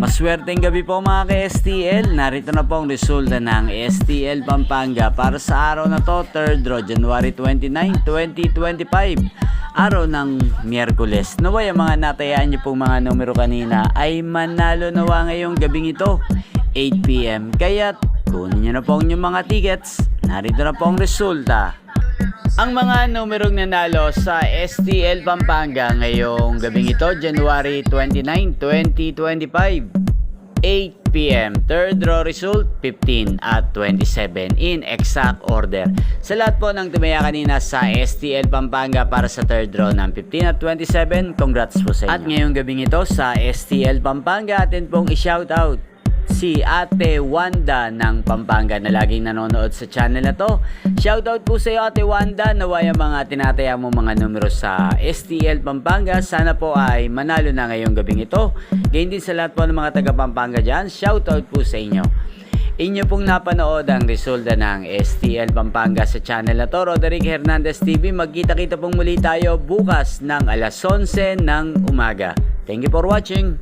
Maswerteng gabi po mga ka-STL. Narito na po ang resulta ng STL Pampanga para sa araw na to, 3rd draw, January 29, 2025. Araw ng Miyerkules. Naway ang mga natayaan niyo pong mga numero kanina ay manalo nawa ngayong gabing ito, 8 PM. Kaya kunin niyo na po ang inyong mga tickets. Narito na po ang resulta. Ang mga numerong nanalo sa STL Pampanga ngayong gabing ito, January 29, 2025, 8 PM. Third draw result, 15 at 27 in exact order. Sa lahat po ng tumaya kanina sa STL Pampanga para sa third draw ng 15 at 27, congrats po sa inyo. At ngayong gabing ito sa STL Pampanga, atin pong i-shoutout si Ate Wanda ng Pampanga na laging nanonood sa channel na to. Shoutout po sa iyo Ate Wanda, naway ang mga tinataya mo mga numero sa STL Pampanga sana po ay manalo na ngayong gabing ito. Ganyan din sa lahat po ng mga taga Pampanga dyan, shoutout po sa inyo. Inyo pong napanood ang resulta ng STL Pampanga sa channel na to, Roderick Hernandez TV. Magkita-kita pong muli tayo bukas ng alas 11 ng umaga. Thank you for watching.